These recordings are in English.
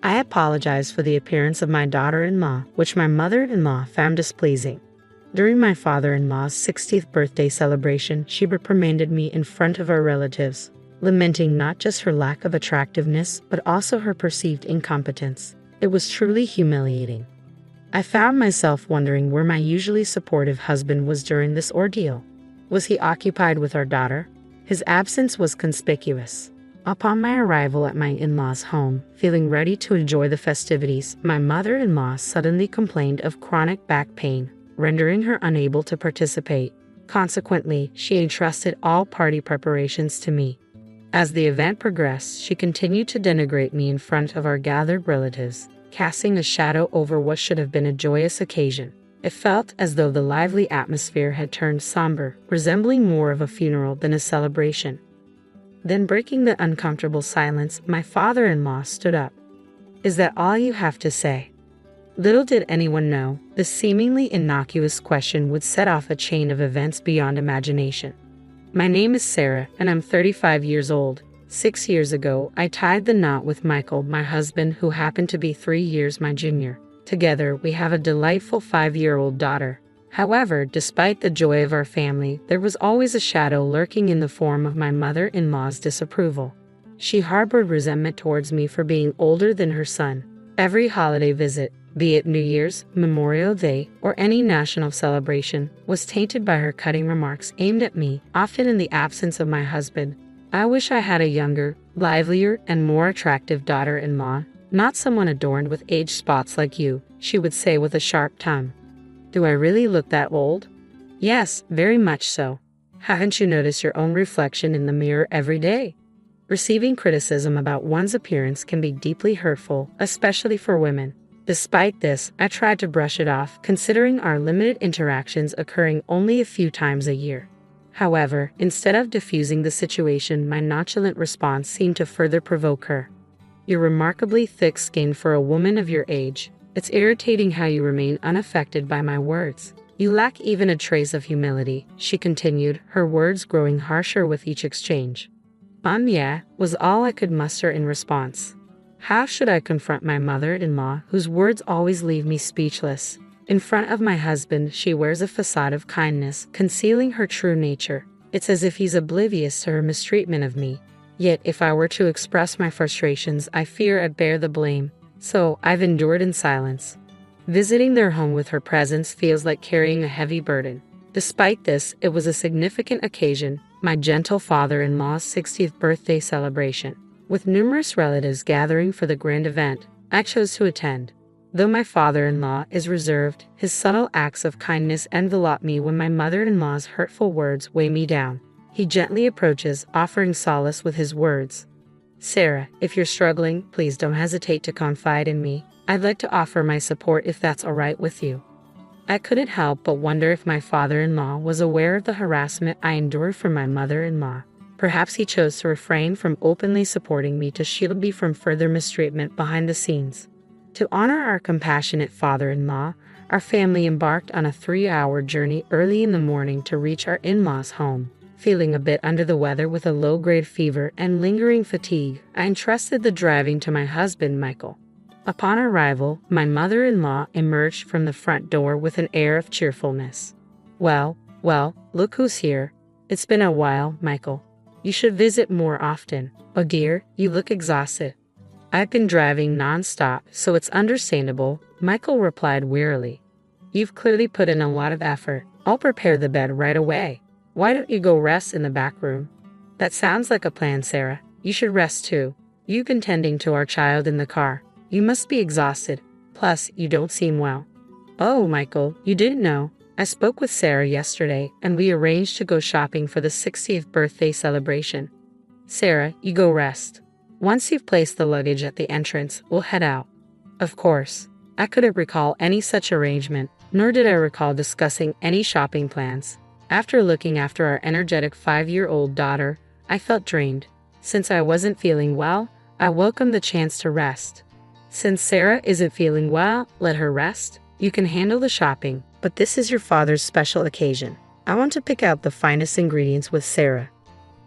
I apologized for the appearance of my daughter-in-law, which my mother-in-law found displeasing. During my father-in-law's 60th birthday celebration, she reprimanded me in front of our relatives, lamenting not just her lack of attractiveness, but also her perceived incompetence. It was truly humiliating. I found myself wondering where my usually supportive husband was during this ordeal. Was he occupied with our daughter? His absence was conspicuous. Upon my arrival at my in-laws' home, feeling ready to enjoy the festivities, my mother-in-law suddenly complained of chronic back pain, rendering her unable to participate. Consequently, she entrusted all party preparations to me. As the event progressed, she continued to denigrate me in front of our gathered relatives, casting a shadow over what should have been a joyous occasion. It felt as though the lively atmosphere had turned somber, resembling more of a funeral than a celebration. Then, breaking the uncomfortable silence, my father-in-law stood up. "Is that all you have to say?" Little did anyone know, this seemingly innocuous question would set off a chain of events beyond imagination. My name is Sarah, and I'm 35 years old. 6 years ago, I tied the knot with Michael, my husband, who happened to be 3 years my junior. Together, we have a delightful 5-year-old daughter. However, despite the joy of our family, there was always a shadow lurking in the form of my mother-in-law's disapproval. She harbored resentment towards me for being older than her son. Every holiday visit, be it New Year's, Memorial Day, or any national celebration, was tainted by her cutting remarks aimed at me, often in the absence of my husband. "I wish I had a younger, livelier, and more attractive daughter-in-law, not someone adorned with age spots like you," she would say with a sharp tongue. "Do I really look that old?" "Yes, very much so. Haven't you noticed your own reflection in the mirror every day?" Receiving criticism about one's appearance can be deeply hurtful, especially for women. Despite this, I tried to brush it off, considering our limited interactions occurring only a few times a year. However, instead of diffusing the situation, my nonchalant response seemed to further provoke her. "You're remarkably thick-skinned for a woman of your age. It's irritating how you remain unaffected by my words. You lack even a trace of humility," she continued, her words growing harsher with each exchange. "Yeah," was all I could muster in response. How should I confront my mother-in-law, whose words always leave me speechless? In front of my husband, she wears a facade of kindness, concealing her true nature. It's as if he's oblivious to her mistreatment of me. Yet, if I were to express my frustrations, I fear I'd bear the blame. So, I've endured in silence. Visiting their home with her presence feels like carrying a heavy burden. Despite this, it was a significant occasion, my gentle father-in-law's 60th birthday celebration. With numerous relatives gathering for the grand event, I chose to attend. Though my father-in-law is reserved, his subtle acts of kindness envelop me when my mother-in-law's hurtful words weigh me down. He gently approaches, offering solace with his words. "Sarah, if you're struggling, please don't hesitate to confide in me. I'd like to offer my support if that's all right with you." I couldn't help but wonder if my father-in-law was aware of the harassment I endured from my mother-in-law. Perhaps he chose to refrain from openly supporting me to shield me from further mistreatment behind the scenes. To honor our compassionate father-in-law, our family embarked on a 3-hour journey early in the morning to reach our in-laws' home. Feeling a bit under the weather with a low-grade fever and lingering fatigue, I entrusted the driving to my husband, Michael. Upon arrival, my mother-in-law emerged from the front door with an air of cheerfulness. Well, look who's here. It's been a while, Michael. You should visit more often. Oh dear, you look exhausted." "I've been driving non-stop, so it's understandable," Michael replied wearily. "You've clearly put in a lot of effort. I'll prepare the bed right away. Why don't you go rest in the back room?" "That sounds like a plan, Sarah. You should rest too. You've been tending to our child in the car. You must be exhausted. Plus, you don't seem well." "Oh, Michael, you didn't know. I spoke with Sarah yesterday, and we arranged to go shopping for the 60th birthday celebration." "Sarah, you go rest. Once you've placed the luggage at the entrance, we'll head out." Of course, I couldn't recall any such arrangement, nor did I recall discussing any shopping plans. After looking after our energetic 5-year-old daughter, I felt drained. Since I wasn't feeling well, I welcomed the chance to rest. Since Sarah isn't feeling well, let her rest. You can handle the shopping, but this is your father's special occasion. I want to pick out the finest ingredients with Sarah.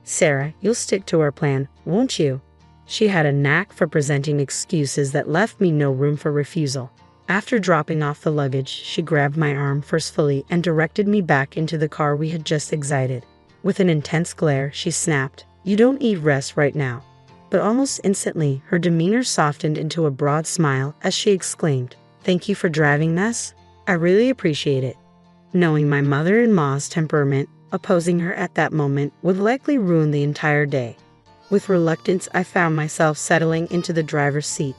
Sarah, you'll stick to our plan, won't you? She had a knack for presenting excuses that left me no room for refusal. After dropping off the luggage, she grabbed my arm forcefully and directed me back into the car we had just exited. With an intense glare, she snapped, "You don't need rest right now." But almost instantly, her demeanor softened into a broad smile as she exclaimed, "Thank you for driving, Miss. I really appreciate it." Knowing my mother-in-law's temperament, opposing her at that moment would likely ruin the entire day. With reluctance, I found myself settling into the driver's seat.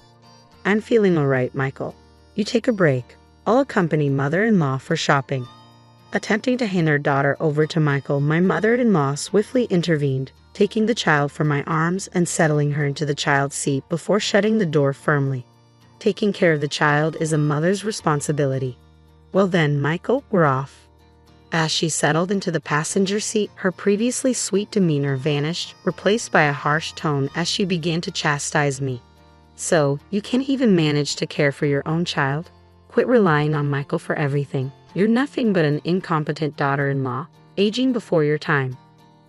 "I'm feeling all right, Michael. You take a break. I'll accompany mother-in-law for shopping." Attempting to hand her daughter over to Michael, my mother-in-law swiftly intervened, taking the child from my arms and settling her into the child's seat before shutting the door firmly. Taking care of the child is a mother's responsibility. "Well then, Michael, we're off." As she settled into the passenger seat, her previously sweet demeanor vanished, replaced by a harsh tone as she began to chastise me. "So, you can't even manage to care for your own child? Quit relying on Michael for everything. You're nothing but an incompetent daughter-in-law, aging before your time."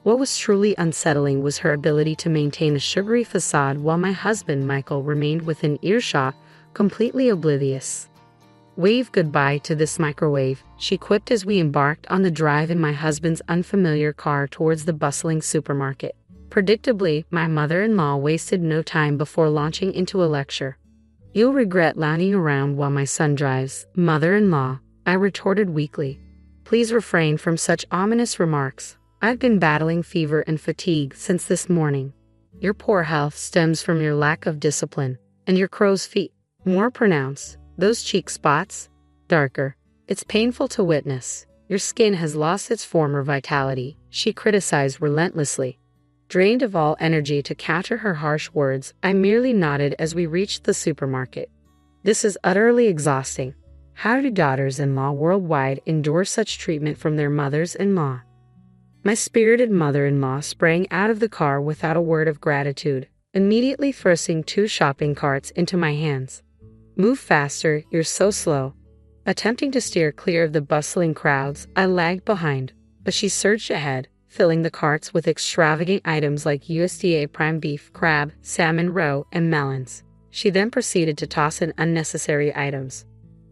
What was truly unsettling was her ability to maintain a sugary facade while my husband, Michael, remained within earshot, completely oblivious. "Wave goodbye to this microwave," she quipped as we embarked on the drive in my husband's unfamiliar car towards the bustling supermarket. Predictably, my mother-in-law wasted no time before launching into a lecture. "You'll regret lounging around while my son drives, mother-in-law," I retorted weakly. "Please refrain from such ominous remarks. I've been battling fever and fatigue since this morning. Your poor health stems from your lack of discipline, and your crow's feet, more pronounced. Those cheek spots, darker. It's painful to witness. Your skin has lost its former vitality," she criticized relentlessly. Drained of all energy to counter her harsh words, I merely nodded as we reached the supermarket. This is utterly exhausting. How do daughters-in-law worldwide endure such treatment from their mothers-in-law? My spirited mother-in-law sprang out of the car without a word of gratitude, immediately thrusting 2 shopping carts into my hands. "Move faster, you're so slow." Attempting to steer clear of the bustling crowds, I lagged behind, but she surged ahead, filling the carts with extravagant items like USDA prime beef, crab, salmon roe, and melons. She then proceeded to toss in unnecessary items.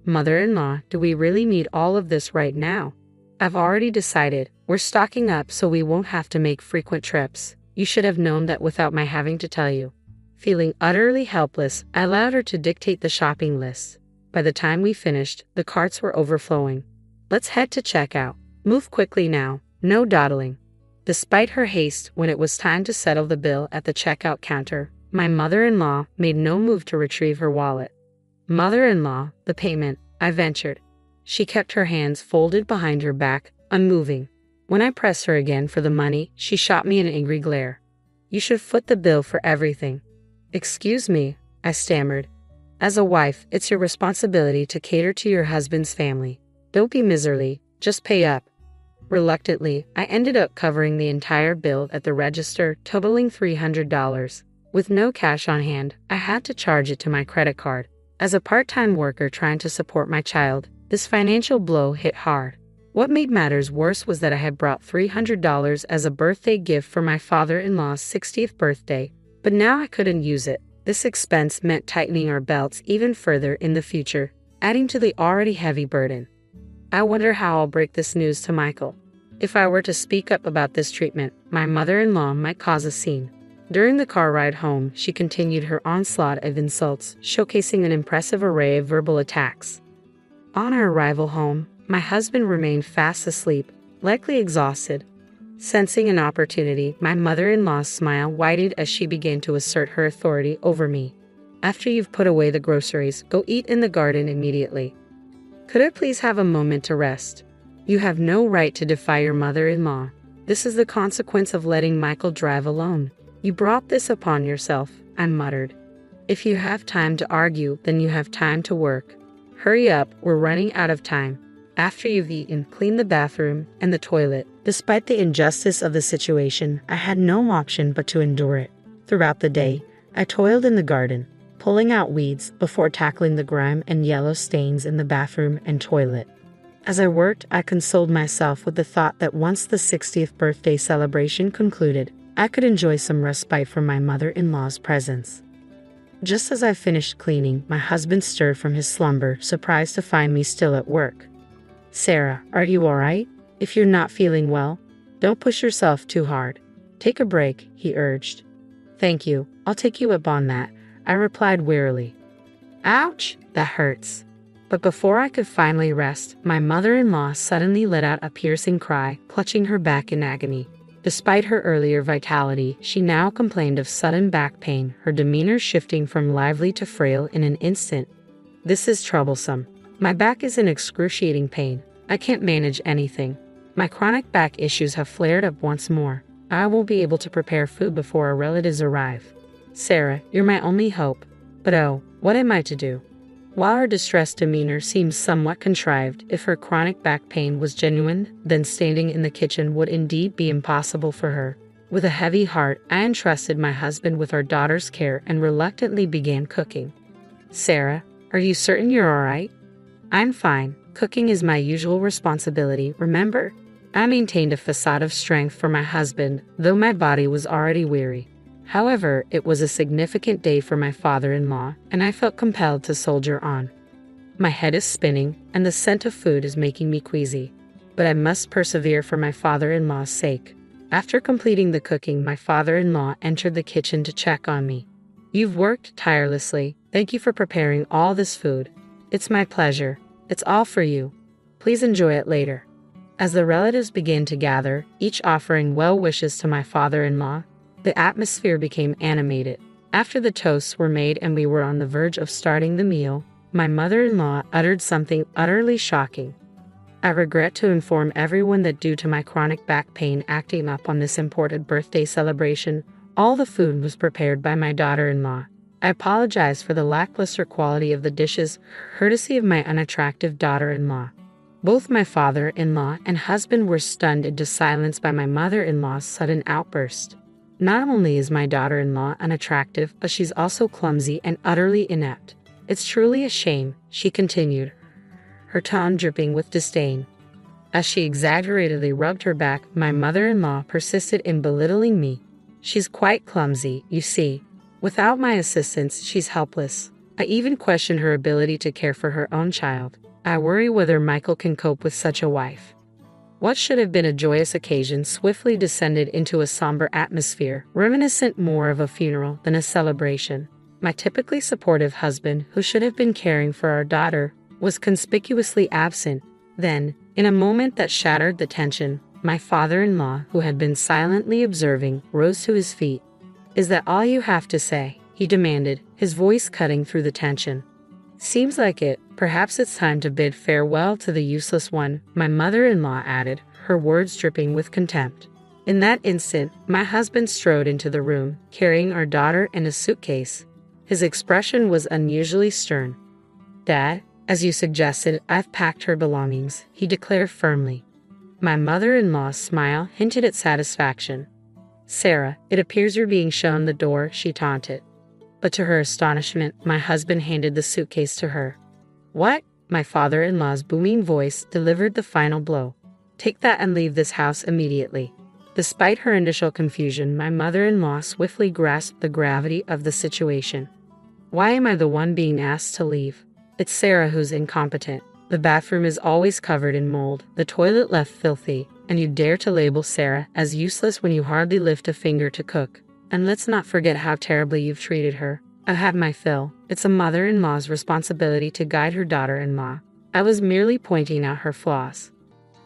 "Mother-in-law, do we really need all of this right now? I've already decided. We're stocking up so we won't have to make frequent trips. You should have known that without my having to tell you." Feeling utterly helpless, I allowed her to dictate the shopping list. By the time we finished, the carts were overflowing. "Let's head to checkout. Move quickly now. No dawdling." Despite her haste, when it was time to settle the bill at the checkout counter, my mother-in-law made no move to retrieve her wallet. "Mother-in-law, the payment," I ventured. She kept her hands folded behind her back, unmoving. When I pressed her again for the money, she shot me an angry glare. "You should foot the bill for everything." "Excuse me," I stammered. "As a wife, it's your responsibility to cater to your husband's family. Don't be miserly, just pay up." Reluctantly, I ended up covering the entire bill at the register, totaling $300. With no cash on hand, I had to charge it to my credit card. As a part-time worker trying to support my child, this financial blow hit hard. What made matters worse was that I had brought $300 as a birthday gift for my father-in-law's 60th birthday, but now I couldn't use it. This expense meant tightening our belts even further in the future, adding to the already heavy burden. I wonder how I'll break this news to Michael. If I were to speak up about this treatment, my mother-in-law might cause a scene. During the car ride home, she continued her onslaught of insults, showcasing an impressive array of verbal attacks. On our arrival home, my husband remained fast asleep, likely exhausted. Sensing an opportunity, my mother-in-law's smile widened as she began to assert her authority over me. "After you've put away the groceries, go eat in the garden immediately. Could I please have a moment to rest? You have no right to defy your mother-in-law. This is the consequence of letting Michael drive alone. You brought this upon yourself," I muttered. "If you have time to argue, then you have time to work. Hurry up, we're running out of time. After you've eaten, clean the bathroom and the toilet." Despite the injustice of the situation, I had no option but to endure it. Throughout the day, I toiled in the garden, pulling out weeds before tackling the grime and yellow stains in the bathroom and toilet. As I worked, I consoled myself with the thought that once the 60th birthday celebration concluded, I could enjoy some respite from my mother-in-law's presence. Just as I finished cleaning, my husband stirred from his slumber, surprised to find me still at work. "Sarah, are you all right? If you're not feeling well, don't push yourself too hard. Take a break," he urged. "Thank you, I'll take you up on that," I replied wearily. "Ouch, that hurts." But before I could finally rest, my mother-in-law suddenly let out a piercing cry, clutching her back in agony. Despite her earlier vitality, she now complained of sudden back pain, her demeanor shifting from lively to frail in an instant. "This is troublesome. My back is in excruciating pain. I can't manage anything. My chronic back issues have flared up once more. I won't be able to prepare food before our relatives arrive. Sarah, you're my only hope. But oh, what am I to do?" While her distressed demeanor seemed somewhat contrived, if her chronic back pain was genuine, then standing in the kitchen would indeed be impossible for her. With a heavy heart, I entrusted my husband with our daughter's care and reluctantly began cooking. "Sarah, are you certain you're all right?" "I'm fine. Cooking is my usual responsibility, remember?" I maintained a facade of strength for my husband, though my body was already weary. However, it was a significant day for my father-in-law, and I felt compelled to soldier on. My head is spinning, and the scent of food is making me queasy. But I must persevere for my father-in-law's sake. After completing the cooking, my father-in-law entered the kitchen to check on me. "You've worked tirelessly. Thank you for preparing all this food." "It's my pleasure. It's all for you. Please enjoy it later." As the relatives began to gather, each offering well wishes to my father-in-law, the atmosphere became animated. After the toasts were made and we were on the verge of starting the meal, my mother-in-law uttered something utterly shocking. "I regret to inform everyone that due to my chronic back pain acting up on this important birthday celebration, all the food was prepared by my daughter-in-law. I apologize for the lackluster quality of the dishes, courtesy of my unattractive daughter-in-law." Both my father-in-law and husband were stunned into silence by my mother-in-law's sudden outburst. "Not only is my daughter-in-law unattractive, but she's also clumsy and utterly inept. It's truly a shame," she continued, her tone dripping with disdain. As she exaggeratedly rubbed her back, my mother-in-law persisted in belittling me. "She's quite clumsy, you see. Without my assistance, she's helpless. I even question her ability to care for her own child. I worry whether Michael can cope with such a wife." What should have been a joyous occasion swiftly descended into a somber atmosphere, reminiscent more of a funeral than a celebration. My typically supportive husband, who should have been caring for our daughter, was conspicuously absent. Then, in a moment that shattered the tension, my father-in-law, who had been silently observing, rose to his feet. "Is that all you have to say?" he demanded, his voice cutting through the tension. "Seems like it. Perhaps it's time to bid farewell to the useless one," my mother-in-law added, her words dripping with contempt. In that instant, my husband strode into the room, carrying our daughter in a suitcase. His expression was unusually stern. "Dad, as you suggested, I've packed her belongings," he declared firmly. My mother-in-law's smile hinted at satisfaction. "Sarah, it appears you're being shown the door," she taunted. But to her astonishment, my husband handed the suitcase to her. "What?" My father-in-law's booming voice delivered the final blow. "Take that and leave this house immediately." Despite her initial confusion, my mother-in-law swiftly grasped the gravity of the situation. "Why am I the one being asked to leave? It's Sarah who's incompetent. The bathroom is always covered in mold, the toilet left filthy, and you dare to label Sarah as useless when you hardly lift a finger to cook. And let's not forget how terribly you've treated her. I've had my fill. It's a mother-in-law's responsibility to guide her daughter-in-law. I was merely pointing out her flaws."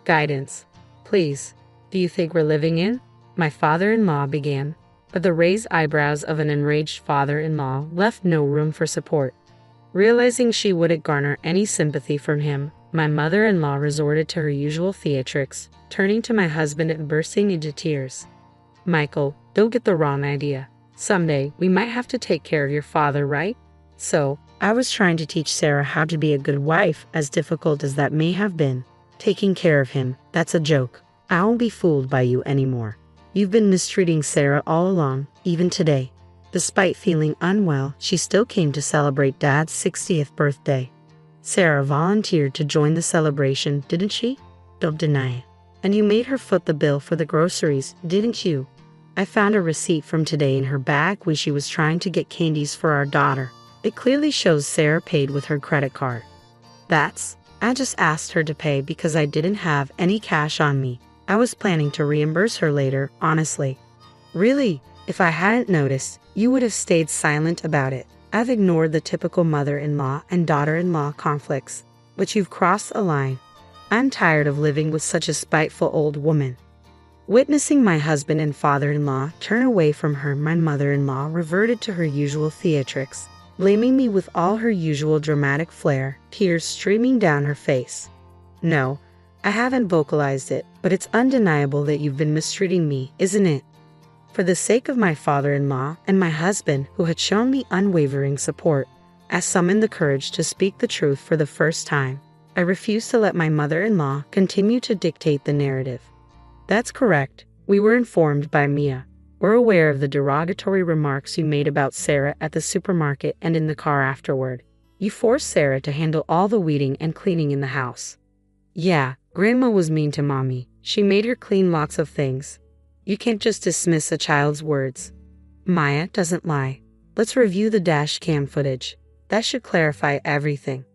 "Guidance. Please. Do you think we're living in?" my father-in-law began, but the raised eyebrows of an enraged father-in-law left no room for support. Realizing she wouldn't garner any sympathy from him, my mother-in-law resorted to her usual theatrics, turning to my husband and bursting into tears. "Michael, don't get the wrong idea. Someday, we might have to take care of your father, right? So, I was trying to teach Sarah how to be a good wife, as difficult as that may have been. Taking care of him, that's a joke. I won't be fooled by you anymore. You've been mistreating Sarah all along, even today." Despite feeling unwell, she still came to celebrate Dad's 60th birthday. "Sarah volunteered to join the celebration, didn't she? Don't deny it. And you made her foot the bill for the groceries, didn't you?" I found a receipt from today in her bag when she was trying to get candies for our daughter. It clearly shows Sarah paid with her credit card. I just asked her to pay because I didn't have any cash on me. I was planning to reimburse her later, honestly. Really? If I hadn't noticed, you would have stayed silent about it. I've ignored the typical mother-in-law and daughter-in-law conflicts, but you've crossed a line. I'm tired of living with such a spiteful old woman. Witnessing my husband and father-in-law turn away from her, my mother-in-law reverted to her usual theatrics, blaming me with all her usual dramatic flair, tears streaming down her face. No, I haven't vocalized it, but it's undeniable that you've been mistreating me, isn't it? For the sake of my father-in-law and my husband, who had shown me unwavering support, I summoned the courage to speak the truth for the first time. I refused to let my mother-in-law continue to dictate the narrative. That's correct. We were informed by Mia. We're aware of the derogatory remarks you made about Sarah at the supermarket and in the car afterward. You forced Sarah to handle all the weeding and cleaning in the house. Yeah, Grandma was mean to Mommy. She made her clean lots of things. You can't just dismiss a child's words. Maya doesn't lie. Let's review the dash cam footage. That should clarify everything.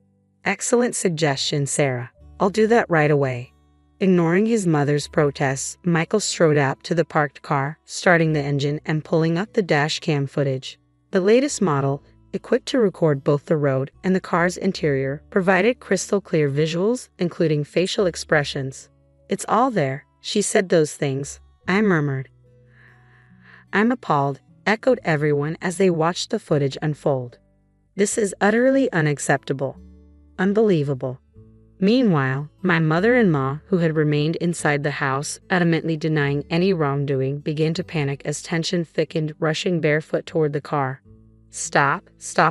Excellent suggestion, Sarah. I'll do that right away. Ignoring his mother's protests, Michael strode out to the parked car, starting the engine and pulling up the dash cam footage. The latest model, equipped to record both the road and the car's interior, provided crystal clear visuals, including facial expressions. It's all there. She said those things, I murmured. I'm appalled, echoed everyone as they watched the footage unfold. This is utterly unacceptable. Unbelievable. Meanwhile, my mother-in-law, who had remained inside the house, adamantly denying any wrongdoing, began to panic as tension thickened, rushing barefoot toward the car. Stop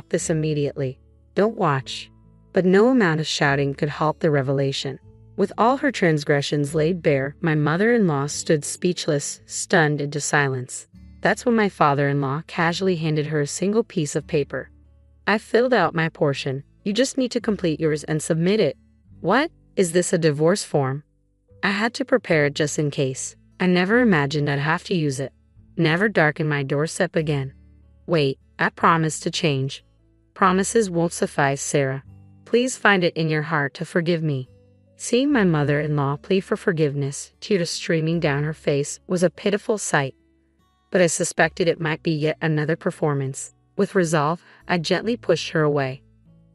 this immediately. Don't watch. But no amount of shouting could halt the revelation. With all her transgressions laid bare, my mother-in-law stood speechless, stunned into silence. That's when my father-in-law casually handed her a single piece of paper. I've filled out my portion. You just need to complete yours and submit it. What? Is this a divorce form? I had to prepare it just in case. I never imagined I'd have to use it. Never darken my doorstep again. Wait, I promise to change. Promises won't suffice, Sarah. Please find it in your heart to forgive me. Seeing my mother-in-law plead for forgiveness, tears streaming down her face, was a pitiful sight. But I suspected it might be yet another performance. With resolve, I gently pushed her away.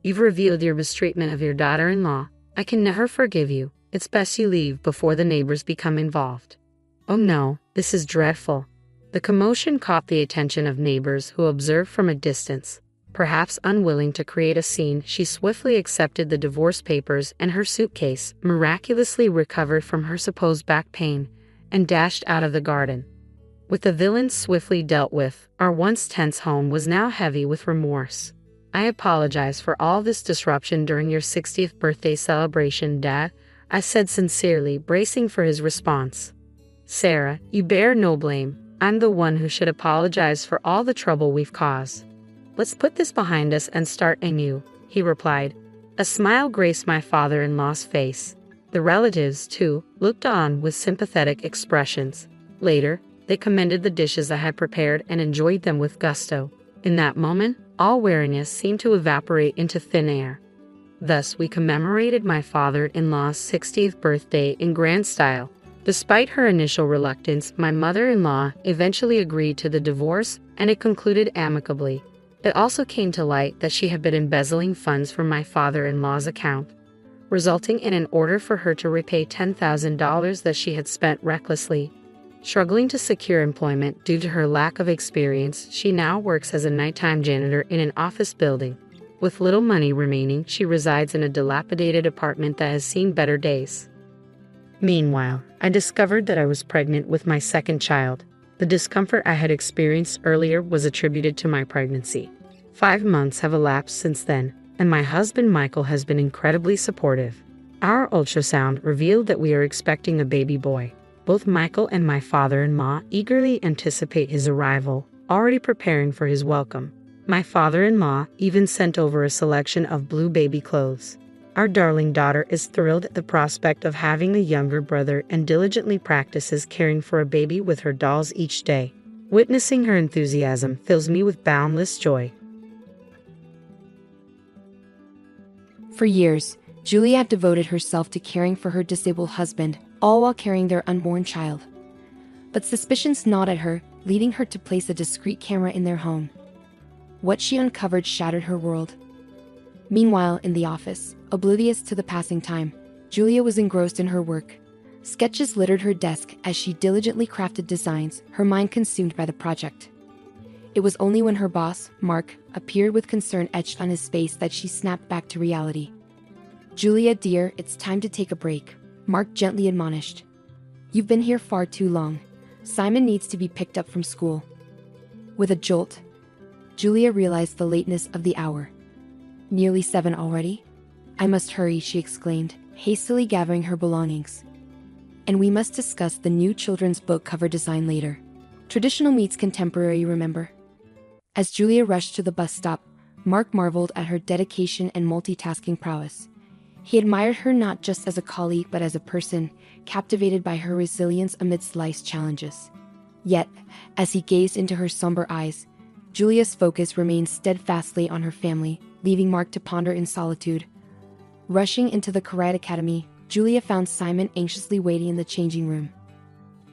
You've revealed your mistreatment of your daughter-in-law. I can never forgive you. It's best you leave before the neighbors become involved. Oh no, this is dreadful. The commotion caught the attention of neighbors who observed from a distance. Perhaps unwilling to create a scene, she swiftly accepted the divorce papers and her suitcase, miraculously recovered from her supposed back pain, and dashed out of the garden. With the villains swiftly dealt with, our once tense home was now heavy with remorse. I apologize for all this disruption during your 60th birthday celebration, Dad, I said sincerely, bracing for his response. Sarah, you bear no blame. I'm the one who should apologize for all the trouble we've caused. Let's put this behind us and start anew, he replied. A smile graced my father-in-law's face. The relatives, too, looked on with sympathetic expressions. Later, they commended the dishes I had prepared and enjoyed them with gusto. In that moment, all weariness seemed to evaporate into thin air. Thus, we commemorated my father-in-law's 60th birthday in grand style. Despite her initial reluctance, my mother-in-law eventually agreed to the divorce, and it concluded amicably. It also came to light that she had been embezzling funds from my father-in-law's account, resulting in an order for her to repay $10,000 that she had spent recklessly. Struggling to secure employment due to her lack of experience, she now works as a nighttime janitor in an office building. With little money remaining, she resides in a dilapidated apartment that has seen better days. Meanwhile, I discovered that I was pregnant with my second child. The discomfort I had experienced earlier was attributed to my pregnancy. 5 months have elapsed since then, and my husband Michael has been incredibly supportive. Our ultrasound revealed that we are expecting a baby boy. Both Michael and my father-in-law eagerly anticipate his arrival, already preparing for his welcome. My father-in-law even sent over a selection of blue baby clothes. Our darling daughter is thrilled at the prospect of having a younger brother and diligently practices caring for a baby with her dolls each day. Witnessing her enthusiasm fills me with boundless joy. For years, Julia had devoted herself to caring for her disabled husband, all while carrying their unborn child. But suspicions gnawed at her, leading her to place a discreet camera in their home. What she uncovered shattered her world. Meanwhile, in the office, oblivious to the passing time, Julia was engrossed in her work. Sketches littered her desk as she diligently crafted designs, her mind consumed by the project. It was only when her boss, Mark, appeared with concern etched on his face that she snapped back to reality. "Julia, dear, it's time to take a break," Mark gently admonished. "You've been here far too long. Simon needs to be picked up from school." With a jolt, Julia realized the lateness of the hour. "Nearly 7 already? I must hurry," she exclaimed, hastily gathering her belongings. "And we must discuss the new children's book cover design later. Traditional meets contemporary, remember?" As Julia rushed to the bus stop, Mark marveled at her dedication and multitasking prowess. He admired her not just as a colleague but as a person, captivated by her resilience amidst life's challenges. Yet, as he gazed into her somber eyes, Julia's focus remained steadfastly on her family, leaving Mark to ponder in solitude. Rushing into the Karate Academy, Julia found Simon anxiously waiting in the changing room.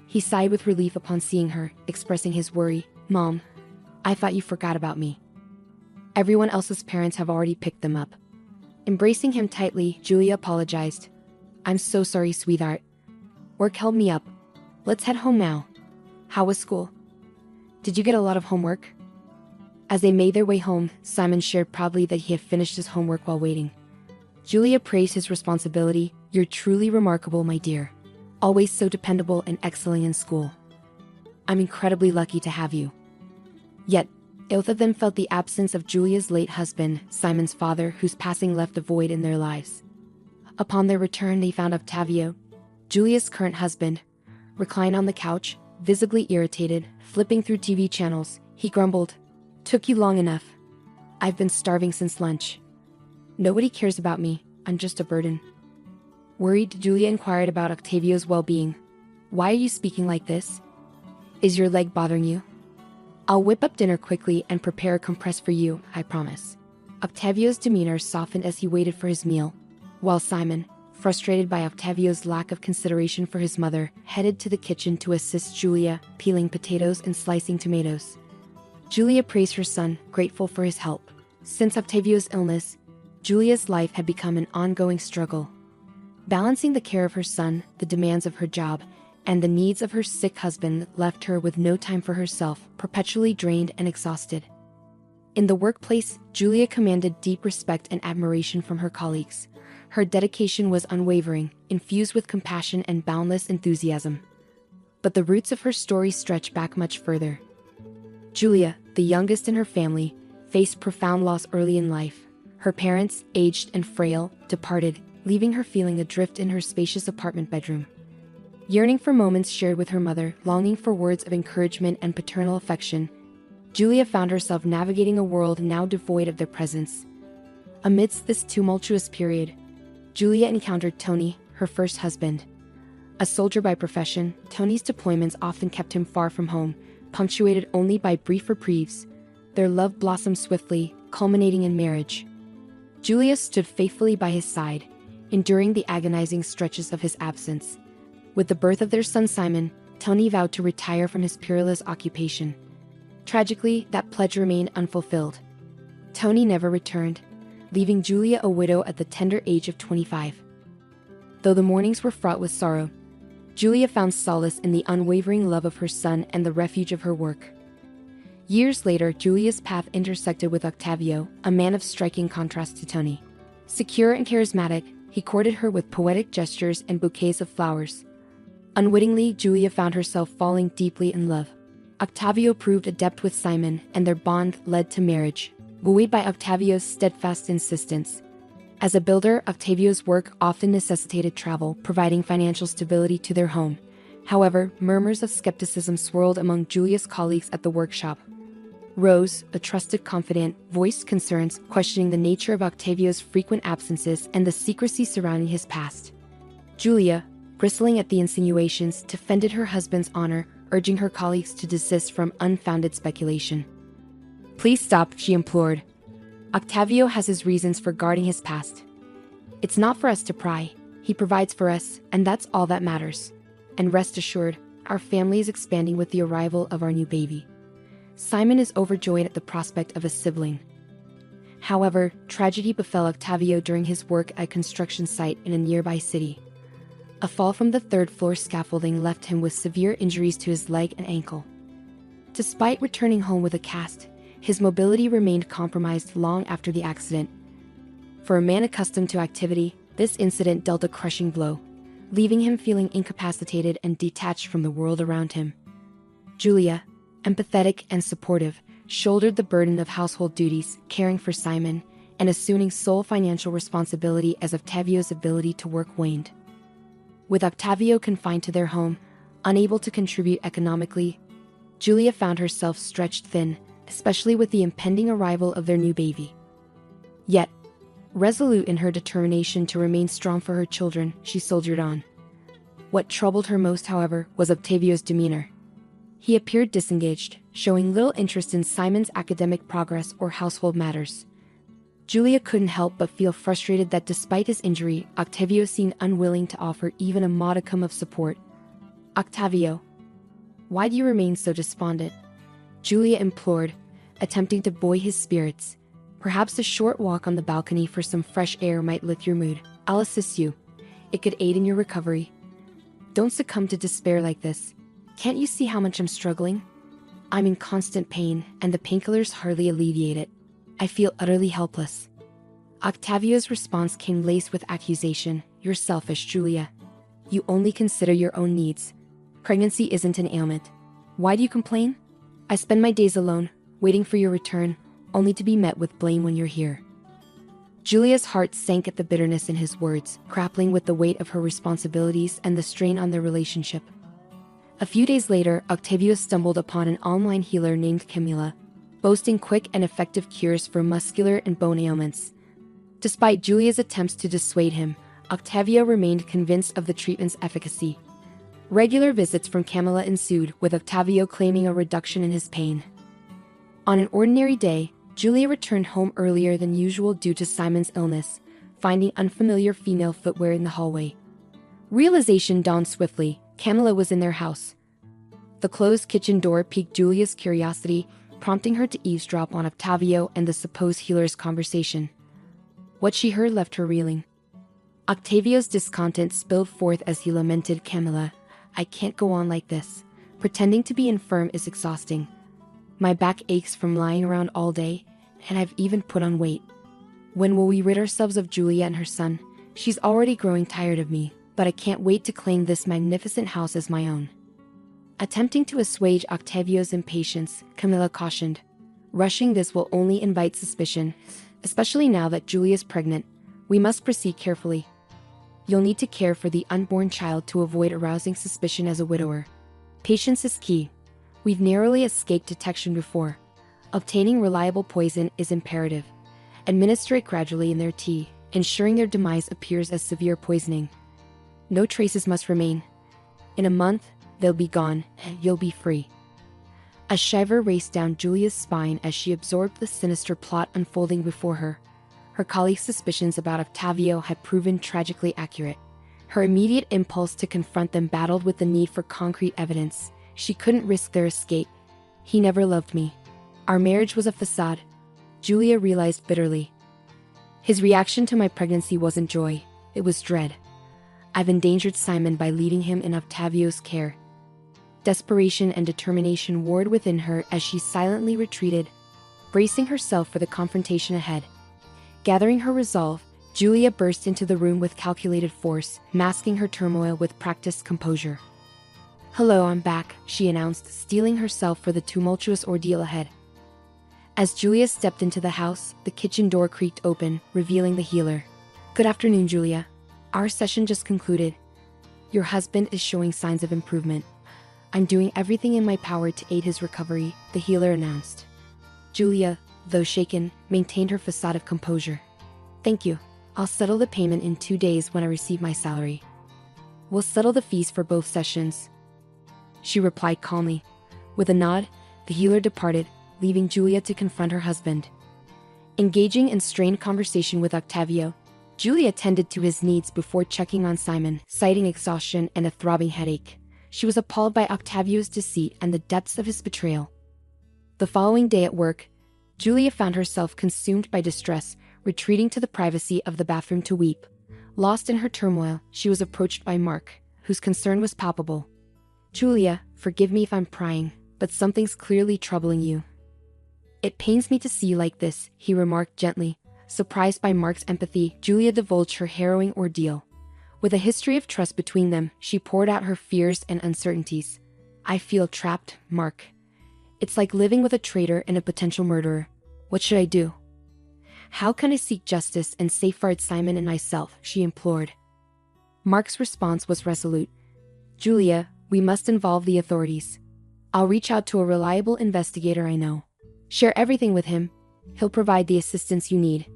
He sighed with relief upon seeing her, expressing his worry. "Mom, I thought you forgot about me. Everyone else's parents have already picked them up." Embracing him tightly, Julia apologized. "I'm so sorry, sweetheart. Work held me up. Let's head home now. How was school? Did you get a lot of homework?" As they made their way home, Simon shared proudly that he had finished his homework while waiting. Julia praised his responsibility. "You're truly remarkable, my dear. Always so dependable and excelling in school. I'm incredibly lucky to have you." Yet, both of them felt the absence of Julia's late husband, Simon's father, whose passing left a void in their lives. Upon their return, they found Octavio, Julia's current husband, reclined on the couch, visibly irritated, flipping through TV channels. He grumbled, "Took you long enough. I've been starving since lunch. Nobody cares about me. I'm just a burden." Worried, Julia inquired about Octavio's well-being. "Why are you speaking like this? Is your leg bothering you? I'll whip up dinner quickly and prepare a compress for you, I promise." Octavio's demeanor softened as he waited for his meal, while Simon, frustrated by Octavio's lack of consideration for his mother, headed to the kitchen to assist Julia, peeling potatoes and slicing tomatoes. Julia praised her son, grateful for his help. Since Octavio's illness, Julia's life had become an ongoing struggle. Balancing the care of her son, the demands of her job, and the needs of her sick husband left her with no time for herself, perpetually drained and exhausted. In the workplace, Julia commanded deep respect and admiration from her colleagues. Her dedication was unwavering, infused with compassion and boundless enthusiasm. But the roots of her story stretch back much further. Julia, the youngest in her family, faced profound loss early in life. Her parents, aged and frail, departed, leaving her feeling adrift in her spacious apartment bedroom. Yearning for moments shared with her mother, longing for words of encouragement and paternal affection, Julia found herself navigating a world now devoid of their presence. Amidst this tumultuous period, Julia encountered Tony, her first husband. A soldier by profession, Tony's deployments often kept him far from home, punctuated only by brief reprieves. Their love blossomed swiftly, culminating in marriage. Julia stood faithfully by his side, enduring the agonizing stretches of his absence. With the birth of their son Simon, Tony vowed to retire from his perilous occupation. Tragically, that pledge remained unfulfilled. Tony never returned, leaving Julia a widow at the tender age of 25. Though the mornings were fraught with sorrow, Julia found solace in the unwavering love of her son and the refuge of her work. Years later, Julia's path intersected with Octavio, a man of striking contrast to Tony. Secure and charismatic, he courted her with poetic gestures and bouquets of flowers. Unwittingly, Julia found herself falling deeply in love. Octavio proved adept with Simon, and their bond led to marriage, buoyed by Octavio's steadfast insistence. As a builder, Octavio's work often necessitated travel, providing financial stability to their home. However, murmurs of skepticism swirled among Julia's colleagues at the workshop. Rose, a trusted confidant, voiced concerns, questioning the nature of Octavio's frequent absences and the secrecy surrounding his past. Julia, bristling at the insinuations, defended her husband's honor, urging her colleagues to desist from unfounded speculation. "Please stop," she implored. "Octavio has his reasons for guarding his past. It's not for us to pry. He provides for us, and that's all that matters. And rest assured, our family is expanding with the arrival of our new baby." Simon is overjoyed at the prospect of a sibling. However, tragedy befell Octavio during his work at a construction site in a nearby city. A fall from the third-floor scaffolding left him with severe injuries to his leg and ankle. Despite returning home with a cast, his mobility remained compromised long after the accident. For a man accustomed to activity, this incident dealt a crushing blow, leaving him feeling incapacitated and detached from the world around him. Julia, empathetic and supportive, shouldered the burden of household duties, caring for Simon, and assuming sole financial responsibility as Octavio's ability to work waned. With Octavio confined to their home, unable to contribute economically, Julia found herself stretched thin, especially with the impending arrival of their new baby. Yet, resolute in her determination to remain strong for her children, she soldiered on. What troubled her most, however, was Octavio's demeanor. He appeared disengaged, showing little interest in Simon's academic progress or household matters. Julia couldn't help but feel frustrated that despite his injury, Octavio seemed unwilling to offer even a modicum of support. "Octavio, why do you remain so despondent?" Julia implored, attempting to buoy his spirits. "Perhaps a short walk on the balcony for some fresh air might lift your mood. I'll assist you. It could aid in your recovery. Don't succumb to despair like this. Can't you see how much I'm struggling? I'm in constant pain, and the painkillers hardly alleviate it. I feel utterly helpless." Octavio's response came laced with accusation. "You're selfish, Julia. You only consider your own needs. Pregnancy isn't an ailment. Why do you complain? I spend my days alone, waiting for your return, only to be met with blame when you're here." Julia's heart sank at the bitterness in his words, grappling with the weight of her responsibilities and the strain on their relationship. A few days later, Octavio stumbled upon an online healer named Camila, boasting quick and effective cures for muscular and bone ailments. Despite Julia's attempts to dissuade him, Octavio remained convinced of the treatment's efficacy. Regular visits from Camila ensued, with Octavio claiming a reduction in his pain. On an ordinary day, Julia returned home earlier than usual due to Simon's illness, finding unfamiliar female footwear in the hallway. Realization dawned swiftly. Camila was in their house. The closed kitchen door piqued Julia's curiosity, prompting her to eavesdrop on Octavio and the supposed healer's conversation. What she heard left her reeling. Octavio's discontent spilled forth as he lamented, "Camila, I can't go on like this. Pretending to be infirm is exhausting. My back aches from lying around all day, and I've even put on weight. When will we rid ourselves of Julia and her son? She's already growing tired of me, but I can't wait to claim this magnificent house as my own." Attempting to assuage Octavio's impatience, Camila cautioned, "Rushing this will only invite suspicion, especially now that Julia's pregnant. We must proceed carefully. You'll need to care for the unborn child to avoid arousing suspicion as a widower. Patience is key. We've narrowly escaped detection before. Obtaining reliable poison is imperative. Administer it gradually in their tea, ensuring their demise appears as severe poisoning. No traces must remain. In a month, they'll be gone, and you'll be free." A shiver raced down Julia's spine as she absorbed the sinister plot unfolding before her. Her colleagues' suspicions about Octavio had proven tragically accurate. Her immediate impulse to confront them battled with the need for concrete evidence. She couldn't risk their escape. "He never loved me. Our marriage was a facade," Julia realized bitterly. "His reaction to my pregnancy wasn't joy, it was dread. I've endangered Simon by leaving him in Octavio's care." Desperation and determination warred within her as she silently retreated, bracing herself for the confrontation ahead. Gathering her resolve, Julia burst into the room with calculated force, masking her turmoil with practiced composure. "Hello, I'm back," she announced, steeling herself for the tumultuous ordeal ahead. As Julia stepped into the house, the kitchen door creaked open, revealing the healer. "Good afternoon, Julia. Our session just concluded. Your husband is showing signs of improvement. I'm doing everything in my power to aid his recovery," the healer announced. Julia, though shaken, maintained her facade of composure. "Thank you. I'll settle the payment in 2 days when I receive my salary. We'll settle the fees for both sessions." she replied calmly. With a nod, the healer departed, leaving Julia to confront her husband. Engaging in strained conversation with Octavio, Julia tended to his needs before checking on Simon, citing exhaustion and a throbbing headache. She was appalled by Octavio's deceit and the depths of his betrayal. The following day at work, Julia found herself consumed by distress, retreating to the privacy of the bathroom to weep. Lost in her turmoil, she was approached by Mark, whose concern was palpable. "Julia, forgive me if I'm prying, but something's clearly troubling you." "It pains me to see you like this," he remarked gently. Surprised by Mark's empathy, Julia divulged her harrowing ordeal. With a history of trust between them, she poured out her fears and uncertainties. "I feel trapped, Mark. It's like living with a traitor and a potential murderer. What should I do? How can I seek justice and safeguard Simon and myself?" she implored. Mark's response was resolute. "Julia, we must involve the authorities. I'll reach out to a reliable investigator I know. Share everything with him. He'll provide the assistance you need.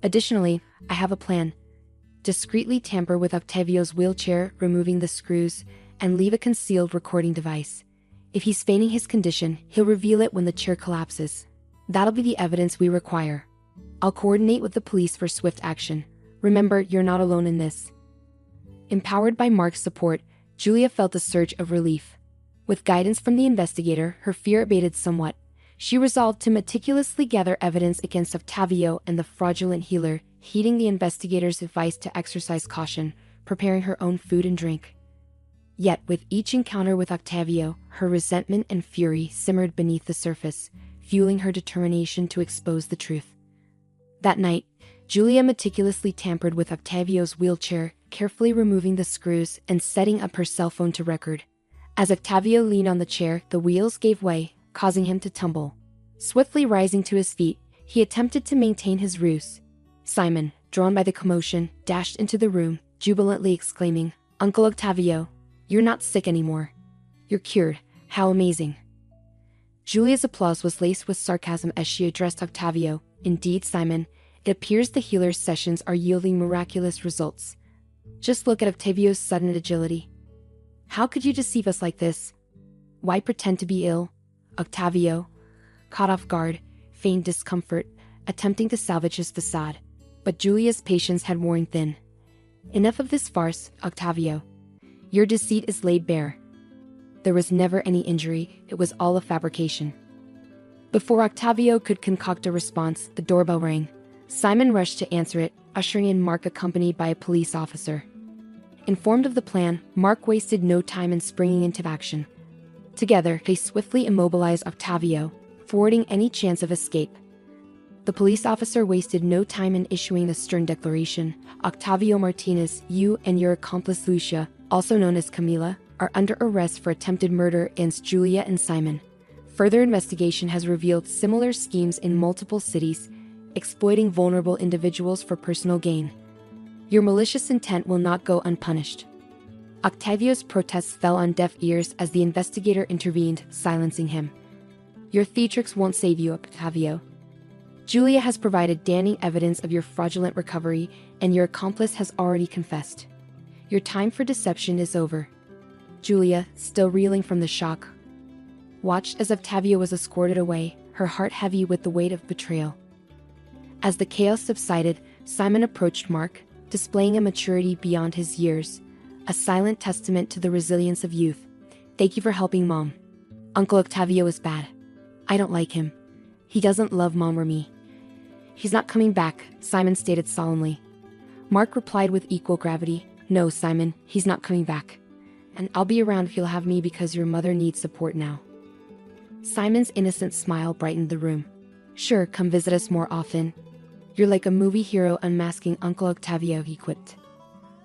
Additionally, I have a plan. Discreetly tamper with Octavio's wheelchair, removing the screws, and leave a concealed recording device. If he's feigning his condition, he'll reveal it when the chair collapses. That'll be the evidence we require. I'll coordinate with the police for swift action. Remember, you're not alone in this." Empowered by Mark's support, Julia felt a surge of relief. With guidance from the investigator, her fear abated somewhat. She resolved to meticulously gather evidence against Octavio and the fraudulent healer, heeding the investigator's advice to exercise caution, preparing her own food and drink. Yet, with each encounter with Octavio, her resentment and fury simmered beneath the surface, fueling her determination to expose the truth. That night, Julia meticulously tampered with Octavio's wheelchair, carefully removing the screws and setting up her cell phone to record. As Octavio leaned on the chair, the wheels gave way, causing him to tumble. Swiftly rising to his feet, he attempted to maintain his ruse. Simon, drawn by the commotion, dashed into the room, jubilantly exclaiming, "Uncle Octavio, you're not sick anymore. You're cured. How amazing." Julia's applause was laced with sarcasm as she addressed Octavio. "Indeed, Simon, it appears the healer's sessions are yielding miraculous results. Just look at Octavio's sudden agility. How could you deceive us like this? Why pretend to be ill?" Octavio, caught off guard, feigned discomfort, attempting to salvage his facade. But Julia's patience had worn thin. "Enough of this farce, Octavio. Your deceit is laid bare. There was never any injury, it was all a fabrication." Before Octavio could concoct a response, the doorbell rang. Simon rushed to answer it, ushering in Mark accompanied by a police officer. Informed of the plan, Mark wasted no time in springing into action. Together, they swiftly immobilized Octavio, thwarting any chance of escape. The police officer wasted no time in issuing a stern declaration. "Octavio Martinez, you and your accomplice Lucia, also known as Camila, are under arrest for attempted murder against Julia and Simon. Further investigation has revealed similar schemes in multiple cities, exploiting vulnerable individuals for personal gain. Your malicious intent will not go unpunished." Octavio's protests fell on deaf ears as the investigator intervened, silencing him. "Your theatrics won't save you, Octavio. Julia has provided damning evidence of your fraudulent recovery, and your accomplice has already confessed. Your time for deception is over." Julia, still reeling from the shock, watched as Octavio was escorted away, her heart heavy with the weight of betrayal. As the chaos subsided, Simon approached Mark, displaying a maturity beyond his years, a silent testament to the resilience of youth. "Thank you for helping Mom. Uncle Octavio is bad. I don't like him. He doesn't love Mom or me." "He's not coming back," Simon stated solemnly. Mark replied with equal gravity, "No, Simon, he's not coming back. And I'll be around if you'll have me because your mother needs support now." Simon's innocent smile brightened the room. "Sure, come visit us more often. You're like a movie hero unmasking Uncle Octavio," he quipped.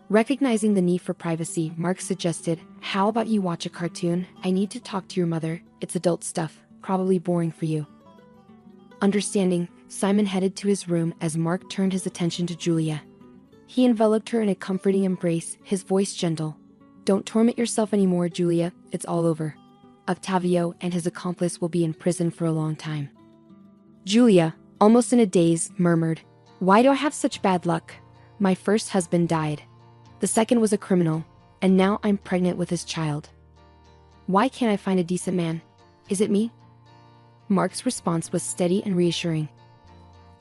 Recognizing the need for privacy, Mark suggested, "How about you watch a cartoon? I need to talk to your mother. It's adult stuff, probably boring for you." Understanding, Simon headed to his room as Mark turned his attention to Julia. He enveloped her in a comforting embrace, his voice gentle. "Don't torment yourself anymore, Julia. It's all over. Octavio and his accomplice will be in prison for a long time." Julia, almost in a daze, murmured, "Why do I have such bad luck? My first husband died. The second was a criminal, and now I'm pregnant with his child." Why can't I find a decent man? Is it me? Mark's response was steady and reassuring.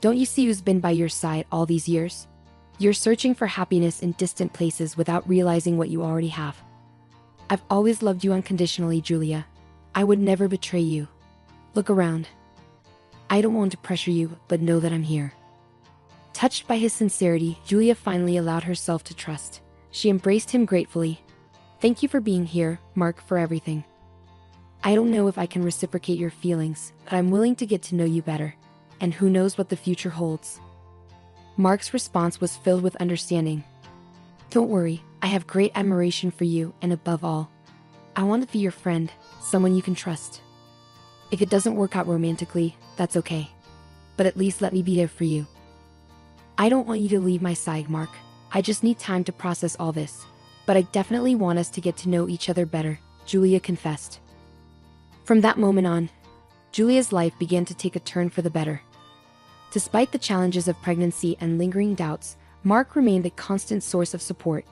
Don't you see who's been by your side all these years? You're searching for happiness in distant places without realizing what you already have. I've always loved you unconditionally, Julia. I would never betray you. Look around. I don't want to pressure you, but know that I'm here. Touched by his sincerity, Julia finally allowed herself to trust. She embraced him gratefully. Thank you for being here, Mark, for everything. I don't know if I can reciprocate your feelings, but I'm willing to get to know you better. And who knows what the future holds. Mark's response was filled with understanding. Don't worry, I have great admiration for you, and above all, I want to be your friend, someone you can trust. If it doesn't work out romantically, that's okay. But at least let me be there for you. I don't want you to leave my side, Mark. I just need time to process all this. But I definitely want us to get to know each other better, Julia confessed. From that moment on, Julia's life began to take a turn for the better. Despite the challenges of pregnancy and lingering doubts, Mark remained a constant source of support.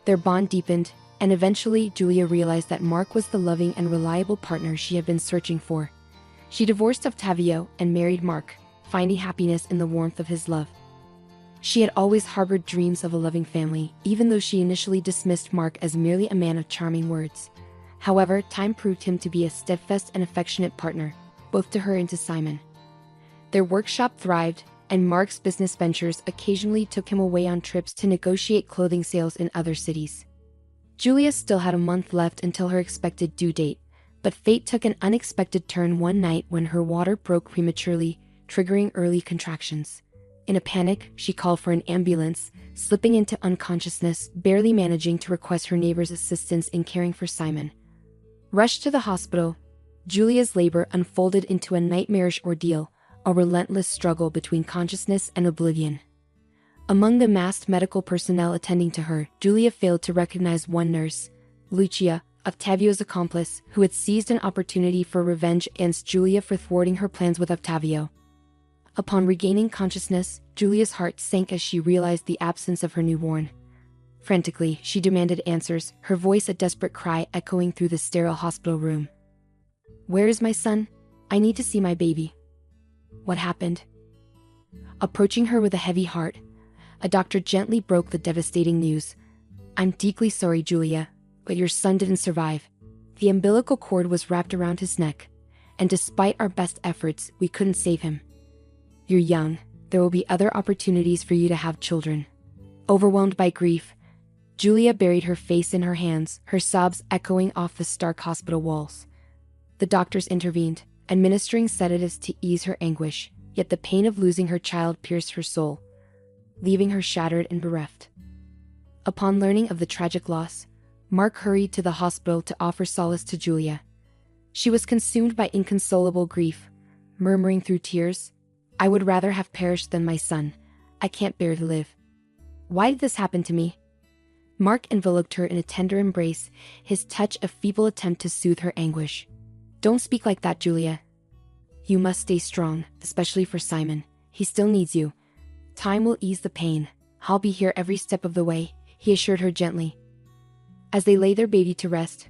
Their bond deepened, and eventually Julia realized that Mark was the loving and reliable partner she had been searching for. She divorced Octavio and married Mark, finding happiness in the warmth of his love. She had always harbored dreams of a loving family, even though she initially dismissed Mark as merely a man of charming words. However, time proved him to be a steadfast and affectionate partner, both to her and to Simon. Their workshop thrived, and Mark's business ventures occasionally took him away on trips to negotiate clothing sales in other cities. Julia still had a month left until her expected due date, but fate took an unexpected turn one night when her water broke prematurely, triggering early contractions. In a panic, she called for an ambulance, slipping into unconsciousness, barely managing to request her neighbor's assistance in caring for Simon. Rushed to the hospital, Julia's labor unfolded into a nightmarish ordeal, a relentless struggle between consciousness and oblivion. Among the massed medical personnel attending to her, Julia failed to recognize one nurse, Lucia, Octavio's accomplice, who had seized an opportunity for revenge against Julia for thwarting her plans with Octavio. Upon regaining consciousness, Julia's heart sank as she realized the absence of her newborn. Frantically, she demanded answers, her voice a desperate cry echoing through the sterile hospital room. Where is my son? I need to see my baby. What happened? Approaching her with a heavy heart, a doctor gently broke the devastating news. I'm deeply sorry, Julia, but your son didn't survive. The umbilical cord was wrapped around his neck, and despite our best efforts, we couldn't save him. You're young. There will be other opportunities for you to have children. Overwhelmed by grief, Julia buried her face in her hands, her sobs echoing off the stark hospital walls. The doctors intervened, administering sedatives to ease her anguish, yet the pain of losing her child pierced her soul, leaving her shattered and bereft. Upon learning of the tragic loss, Mark hurried to the hospital to offer solace to Julia. She was consumed by inconsolable grief, murmuring through tears, I would rather have perished than my son. I can't bear to live. Why did this happen to me? Mark enveloped her in a tender embrace, his touch a feeble attempt to soothe her anguish. Don't speak like that, Julia. You must stay strong, especially for Simon. He still needs you. Time will ease the pain. I'll be here every step of the way, he assured her gently. As they lay their baby to rest,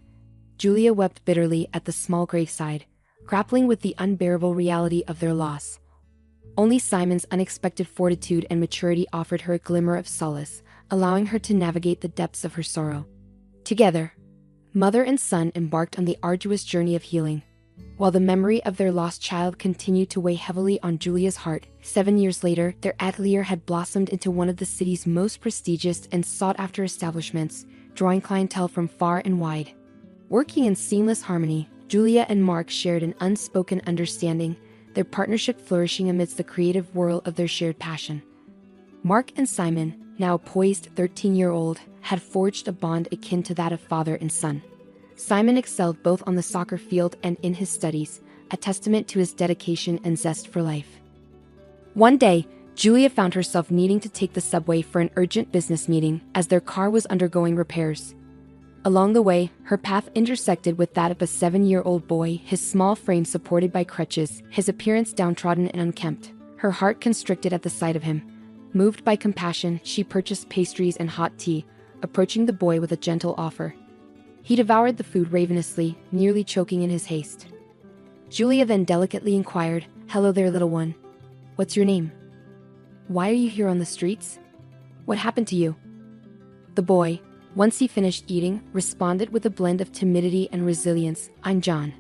Julia wept bitterly at the small graveside, grappling with the unbearable reality of their loss. Only Simon's unexpected fortitude and maturity offered her a glimmer of solace, allowing her to navigate the depths of her sorrow. Together, mother and son embarked on the arduous journey of healing. While the memory of their lost child continued to weigh heavily on Julia's heart, 7 years later, their atelier had blossomed into one of the city's most prestigious and sought-after establishments, drawing clientele from far and wide. Working in seamless harmony, Julia and Mark shared an unspoken understanding, their partnership flourishing amidst the creative whirl of their shared passion. Mark and Simon, now poised 13-year-old, had forged a bond akin to that of father and son. Simon excelled both on the soccer field and in his studies, a testament to his dedication and zest for life. One day, Julia found herself needing to take the subway for an urgent business meeting as their car was undergoing repairs. Along the way, her path intersected with that of a 7-year-old boy, his small frame supported by crutches, his appearance downtrodden and unkempt. Her heart constricted at the sight of him. Moved by compassion, she purchased pastries and hot tea, approaching the boy with a gentle offer. He devoured the food ravenously, nearly choking in his haste. Julia then delicately inquired, "Hello there, little one. What's your name? Why are you here on the streets? What happened to you?" The boy, once he finished eating, responded with a blend of timidity and resilience, "I'm John.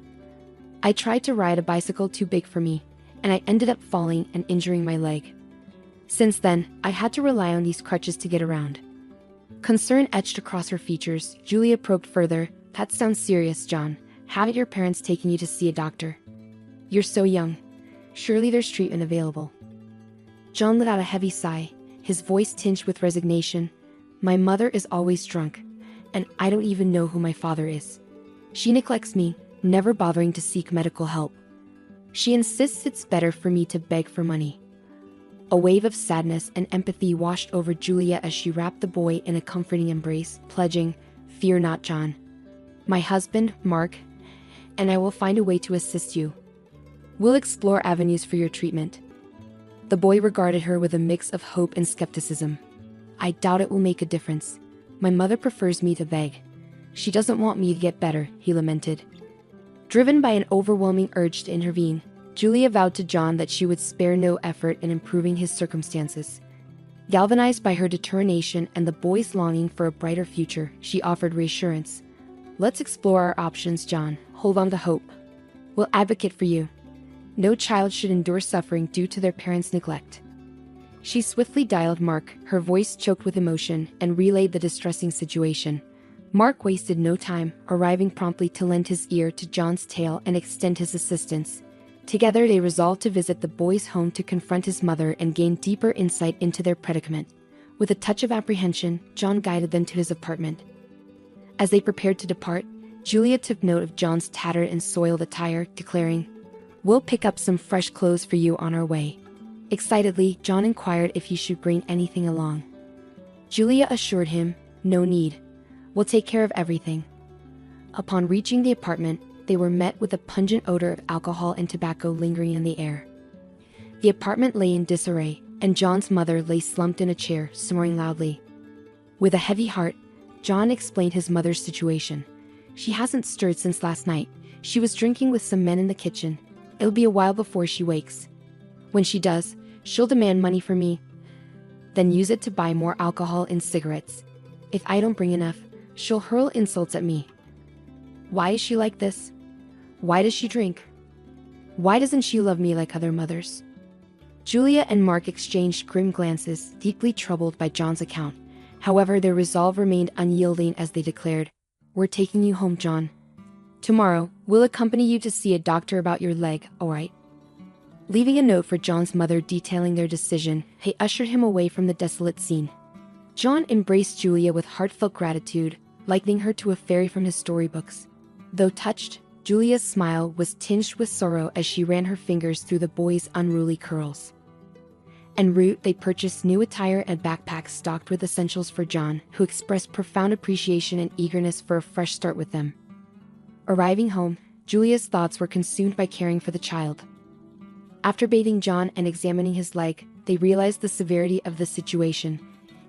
I tried to ride a bicycle too big for me, and I ended up falling and injuring my leg. Since then, I had to rely on these crutches to get around." Concern etched across her features, Julia probed further, "That sounds serious, John. Haven't your parents taken you to see a doctor? You're so young. Surely there's treatment available." John let out a heavy sigh, his voice tinged with resignation. "My mother is always drunk, and I don't even know who my father is. She neglects me, never bothering to seek medical help. She insists it's better for me to beg for money." A wave of sadness and empathy washed over Julia as she wrapped the boy in a comforting embrace, pledging, "Fear not, John. My husband, Mark, and I will find a way to assist you. We'll explore avenues for your treatment." The boy regarded her with a mix of hope and skepticism. "I doubt it will make a difference. My mother prefers me to beg. She doesn't want me to get better," he lamented. Driven by an overwhelming urge to intervene, Julia vowed to John that she would spare no effort in improving his circumstances. Galvanized by her determination and the boy's longing for a brighter future, she offered reassurance. "Let's explore our options, John. Hold on to hope. We'll advocate for you. No child should endure suffering due to their parents' neglect." She swiftly dialed Mark, her voice choked with emotion, and relayed the distressing situation. Mark wasted no time, arriving promptly to lend his ear to John's tale and extend his assistance. Together they resolved to visit the boy's home to confront his mother and gain deeper insight into their predicament. With a touch of apprehension, John guided them to his apartment. As they prepared to depart, Julia took note of John's tattered and soiled attire, declaring, "We'll pick up some fresh clothes for you on our way." Excitedly, John inquired if he should bring anything along. Julia assured him, "No need. We'll take care of everything." Upon reaching the apartment, they were met with a pungent odor of alcohol and tobacco lingering in the air. The apartment lay in disarray, and John's mother lay slumped in a chair, snoring loudly. With a heavy heart, John explained his mother's situation. "She hasn't stirred since last night. She was drinking with some men in the kitchen. It'll be a while before she wakes. When she does, she'll demand money from me, then use it to buy more alcohol and cigarettes. If I don't bring enough, she'll hurl insults at me. Why is she like this? Why does she drink? Why doesn't she love me like other mothers?" Julia and Mark exchanged grim glances, deeply troubled by John's account. However, their resolve remained unyielding as they declared, "We're taking you home, John. Tomorrow, we'll accompany you to see a doctor about your leg, all right?" Leaving a note for John's mother detailing their decision, they ushered him away from the desolate scene. John embraced Julia with heartfelt gratitude, likening her to a fairy from his storybooks. Though touched, Julia's smile was tinged with sorrow as she ran her fingers through the boy's unruly curls. En route, they purchased new attire and backpacks stocked with essentials for John, who expressed profound appreciation and eagerness for a fresh start with them. Arriving home, Julia's thoughts were consumed by caring for the child. After bathing John and examining his leg, they realized the severity of the situation.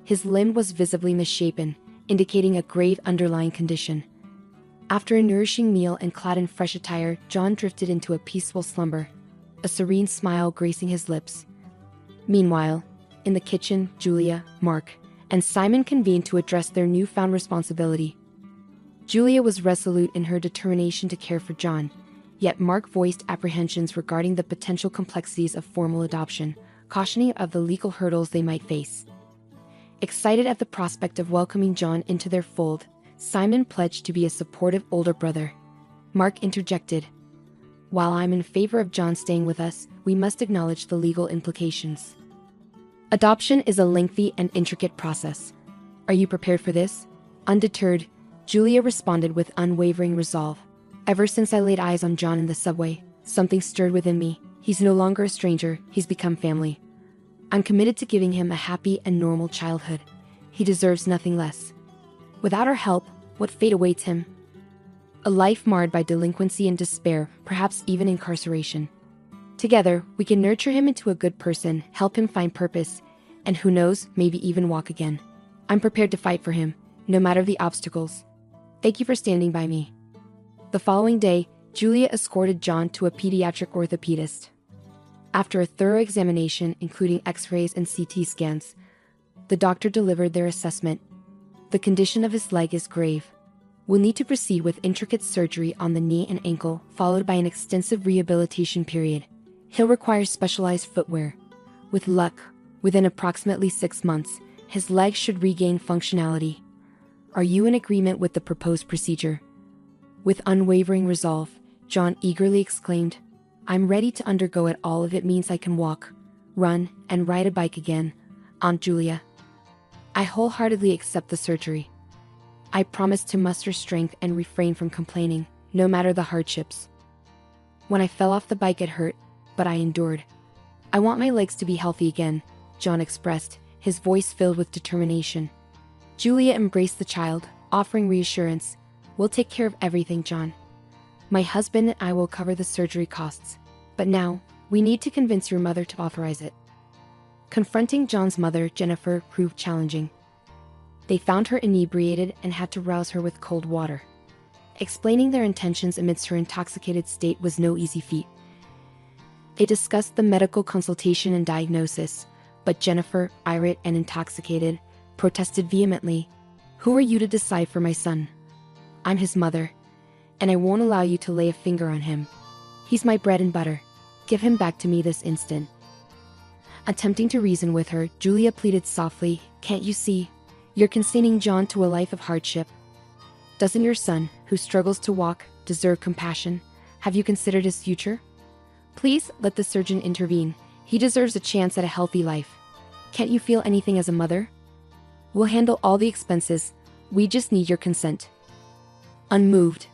His limb was visibly misshapen, indicating a grave underlying condition. After a nourishing meal and clad in fresh attire, John drifted into a peaceful slumber, a serene smile gracing his lips. Meanwhile, in the kitchen, Julia, Mark, and Simon convened to address their newfound responsibility. Julia was resolute in her determination to care for John, yet Mark voiced apprehensions regarding the potential complexities of formal adoption, cautioning of the legal hurdles they might face. Excited at the prospect of welcoming John into their fold, Simon pledged to be a supportive older brother. Mark interjected, "While I'm in favor of John staying with us, we must acknowledge the legal implications. Adoption is a lengthy and intricate process. Are you prepared for this?" Undeterred, Julia responded with unwavering resolve. "Ever since I laid eyes on John in the subway, something stirred within me. He's no longer a stranger, he's become family. I'm committed to giving him a happy and normal childhood. He deserves nothing less. Without our help, what fate awaits him? A life marred by delinquency and despair, perhaps even incarceration. Together, we can nurture him into a good person, help him find purpose, and who knows, maybe even walk again. I'm prepared to fight for him, no matter the obstacles." Thank you for standing by me. The following day, Julia escorted John to a pediatric orthopedist. After a thorough examination, including x-rays and CT scans, the doctor delivered their assessment. The condition of his leg is grave. We'll need to proceed with intricate surgery on the knee and ankle, followed by an extensive rehabilitation period. He'll require specialized footwear. With luck, within approximately 6 months, his leg should regain functionality. Are you in agreement with the proposed procedure? With unwavering resolve, John eagerly exclaimed, I'm ready to undergo it all if it means I can walk, run, and ride a bike again, Aunt Julia. I wholeheartedly accept the surgery. I promise to muster strength and refrain from complaining, no matter the hardships. When I fell off the bike it hurt, but I endured. I want my legs to be healthy again, John expressed, his voice filled with determination. Julia embraced the child, offering reassurance. We'll take care of everything, John. My husband and I will cover the surgery costs. But now, we need to convince your mother to authorize it. Confronting John's mother, Jennifer, proved challenging. They found her inebriated and had to rouse her with cold water. Explaining their intentions amidst her intoxicated state was no easy feat. They discussed the medical consultation and diagnosis, but Jennifer, irate and intoxicated, protested vehemently. Who are you to decide for my son? I'm his mother, and I won't allow you to lay a finger on him. He's my bread and butter. Give him back to me this instant. Attempting to reason with her, Julia pleaded softly, Can't you see? You're consigning John to a life of hardship. Doesn't your son, who struggles to walk, deserve compassion? Have you considered his future? Please let the surgeon intervene. He deserves a chance at a healthy life. Can't you feel anything as a mother? We'll handle all the expenses. We just need your consent. Unmoved,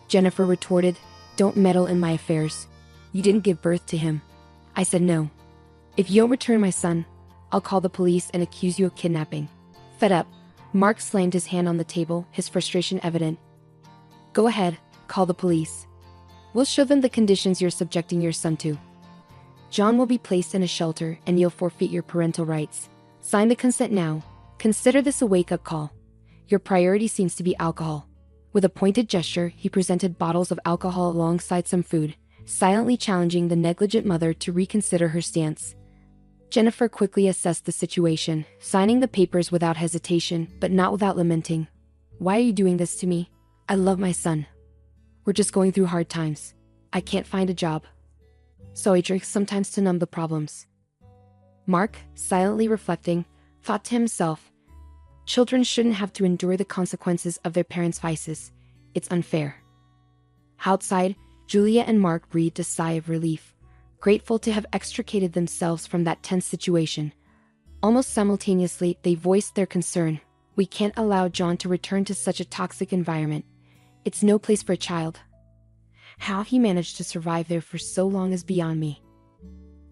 Jennifer retorted, Don't meddle in my affairs. You didn't give birth to him. I said no. If you don't return my son, I'll call the police and accuse you of kidnapping. Fed up, Mark slammed his hand on the table, his frustration evident. Go ahead, call the police. We'll show them the conditions you're subjecting your son to. John will be placed in a shelter and you'll forfeit your parental rights. Sign the consent now. Consider this a wake-up call. Your priority seems to be alcohol. With a pointed gesture, he presented bottles of alcohol alongside some food, silently challenging the negligent mother to reconsider her stance. Jennifer quickly assessed the situation, signing the papers without hesitation, but not without lamenting. Why are you doing this to me? I love my son. We're just going through hard times. I can't find a job. So I drink sometimes to numb the problems. Mark, silently reflecting, thought to himself, children shouldn't have to endure the consequences of their parents' vices. It's unfair. Outside, Julia and Mark breathed a sigh of relief, grateful to have extricated themselves from that tense situation. Almost simultaneously, they voiced their concern. We can't allow John to return to such a toxic environment. It's no place for a child. How he managed to survive there for so long is beyond me.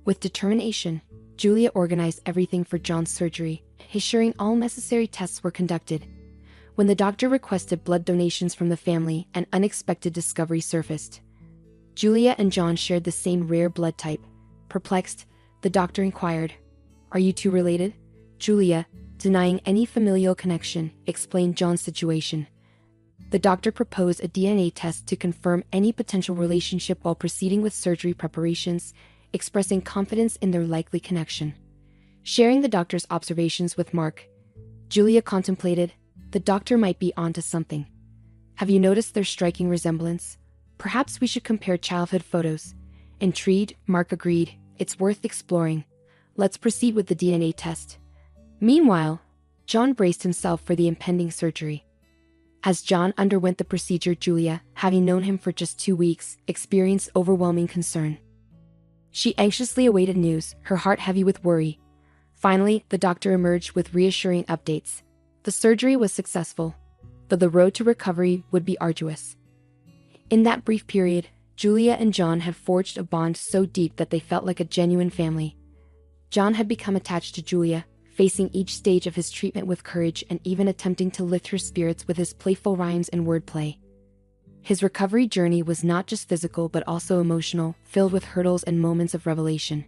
With determination, Julia organized everything for John's surgery, ensuring all necessary tests were conducted. When the doctor requested blood donations from the family, an unexpected discovery surfaced. Julia and John shared the same rare blood type. Perplexed, the doctor inquired, Are you two related? Julia, denying any familial connection, explained John's situation. The doctor proposed a DNA test to confirm any potential relationship while proceeding with surgery preparations, expressing confidence in their likely connection. Sharing the doctor's observations with Mark, Julia contemplated, the doctor might be onto something. Have you noticed their striking resemblance? Perhaps we should compare childhood photos. Intrigued, Mark agreed, it's worth exploring. Let's proceed with the DNA test. Meanwhile, John braced himself for the impending surgery. As John underwent the procedure, Julia, having known him for just 2 weeks, experienced overwhelming concern. She anxiously awaited news, her heart heavy with worry. Finally, the doctor emerged with reassuring updates. The surgery was successful, but the road to recovery would be arduous. In that brief period, Julia and John had forged a bond so deep that they felt like a genuine family. John had become attached to Julia, facing each stage of his treatment with courage and even attempting to lift her spirits with his playful rhymes and wordplay. His recovery journey was not just physical but also emotional, filled with hurdles and moments of revelation.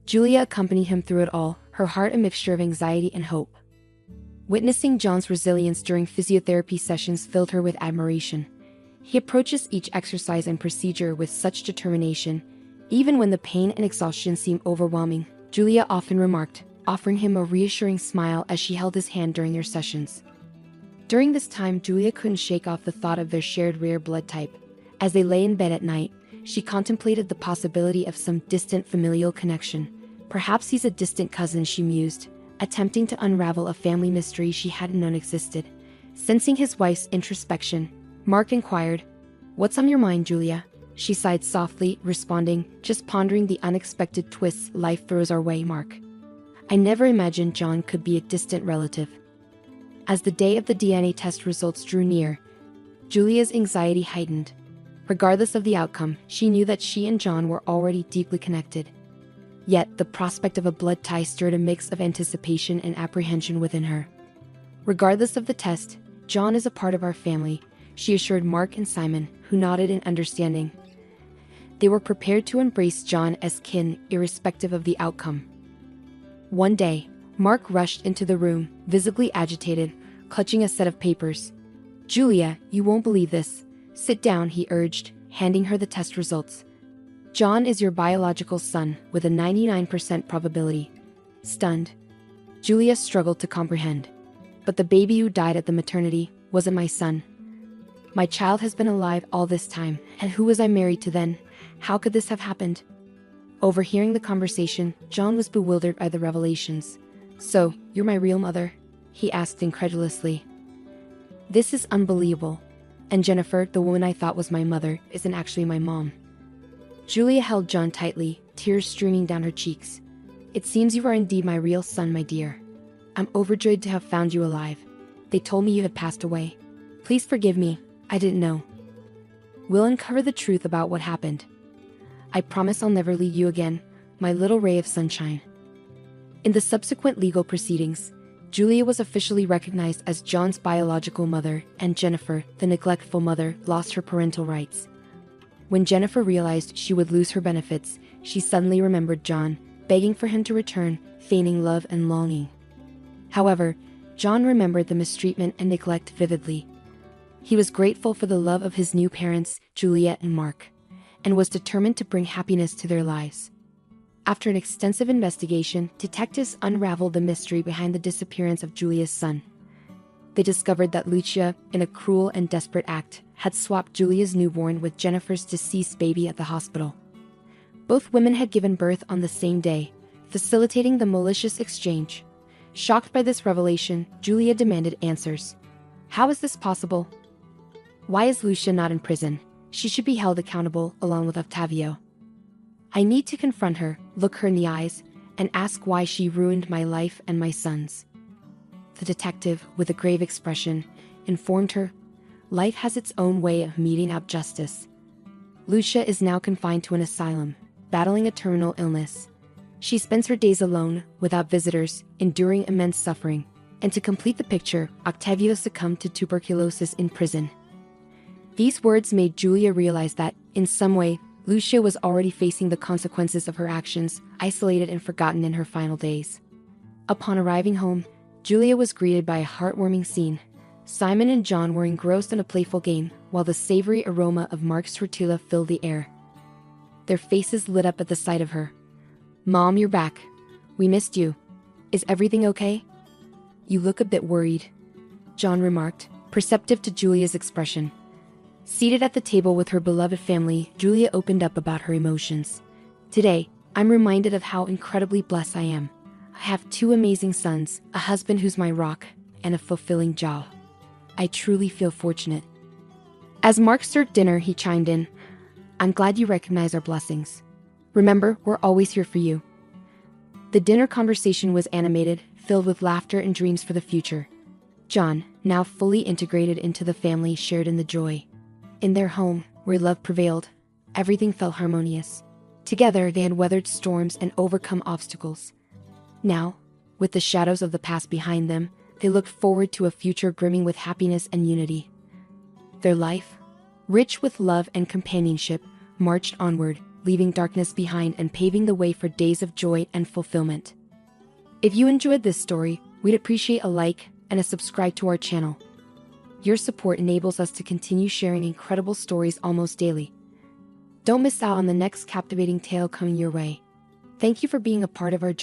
Julia accompanied him through it all, her heart a mixture of anxiety and hope. Witnessing John's resilience during physiotherapy sessions filled her with admiration. He approaches each exercise and procedure with such determination, even when the pain and exhaustion seem overwhelming, Julia often remarked, offering him a reassuring smile as she held his hand during their sessions. During this time, Julia couldn't shake off the thought of their shared rare blood type. As they lay in bed at night, she contemplated the possibility of some distant familial connection. Perhaps he's a distant cousin, she mused, attempting to unravel a family mystery she hadn't known existed. Sensing his wife's introspection, Mark inquired, "What's on your mind, Julia?" She sighed softly, responding, "Just pondering the unexpected twists life throws our way, Mark. I never imagined John could be a distant relative." As the day of the DNA test results drew near, Julia's anxiety heightened. Regardless of the outcome, she knew that she and John were already deeply connected. Yet, the prospect of a blood tie stirred a mix of anticipation and apprehension within her. "Regardless of the test, John is a part of our family," she assured Mark and Simon, who nodded in understanding. They were prepared to embrace John as kin, irrespective of the outcome. One day, Mark rushed into the room, visibly agitated, clutching a set of papers. "Julia, you won't believe this. Sit down," he urged, handing her the test results. "John is your biological son, with a 99% probability." Stunned, Julia struggled to comprehend. "But the baby who died at the maternity wasn't my son. My child has been alive all this time, and who was I married to then? How could this have happened?" Overhearing the conversation, John was bewildered by the revelations. "So, you're my real mother?" he asked incredulously. "This is unbelievable. And Jennifer, the woman I thought was my mother, isn't actually my mom." Julia held John tightly, tears streaming down her cheeks. "It seems you are indeed my real son, my dear. I'm overjoyed to have found you alive. They told me you had passed away. Please forgive me, I didn't know. We'll uncover the truth about what happened. I promise I'll never leave you again, my little ray of sunshine." In the subsequent legal proceedings, Julia was officially recognized as John's biological mother, and Jennifer, the neglectful mother, lost her parental rights. When Jennifer realized she would lose her benefits, she suddenly remembered John, begging for him to return, feigning love and longing. However, John remembered the mistreatment and neglect vividly. He was grateful for the love of his new parents, Julia and Mark, and was determined to bring happiness to their lives. After an extensive investigation, detectives unraveled the mystery behind the disappearance of Julia's son. They discovered that Lucia, in a cruel and desperate act, had swapped Julia's newborn with Jennifer's deceased baby at the hospital. Both women had given birth on the same day, facilitating the malicious exchange. Shocked by this revelation, Julia demanded answers. How is this possible? Why is Lucia not in prison? She should be held accountable along with Octavio. I need to confront her, look her in the eyes, and ask why she ruined my life and my son's. The detective, with a grave expression, informed her, life has its own way of meting out justice. Lucia is now confined to an asylum, battling a terminal illness. She spends her days alone, without visitors, enduring immense suffering. And to complete the picture, Octavio succumbed to tuberculosis in prison. These words made Julia realize that, in some way, Lucia was already facing the consequences of her actions, isolated and forgotten in her final days. Upon arriving home, Julia was greeted by a heartwarming scene. Simon and John were engrossed in a playful game, while the savory aroma of Mark's tortilla filled the air. Their faces lit up at the sight of her. "Mom, you're back. We missed you. Is everything okay?" "You look a bit worried," John remarked, perceptive to Julia's expression. Seated at the table with her beloved family, Julia opened up about her emotions. "Today, I'm reminded of how incredibly blessed I am. I have 2 amazing sons, a husband who's my rock, and a fulfilling job. I truly feel fortunate." As Mark served dinner, he chimed in, "I'm glad you recognize our blessings. Remember, we're always here for you." The dinner conversation was animated, filled with laughter and dreams for the future. John, now fully integrated into the family, shared in the joy. In their home, where love prevailed, everything felt harmonious. Together, they had weathered storms and overcome obstacles. Now, with the shadows of the past behind them, they looked forward to a future brimming with happiness and unity. Their life, rich with love and companionship, marched onward, leaving darkness behind and paving the way for days of joy and fulfillment. If you enjoyed this story, we'd appreciate a like, and a subscribe to our channel. Your support enables us to continue sharing incredible stories almost daily. Don't miss out on the next captivating tale coming your way. Thank you for being a part of our journey.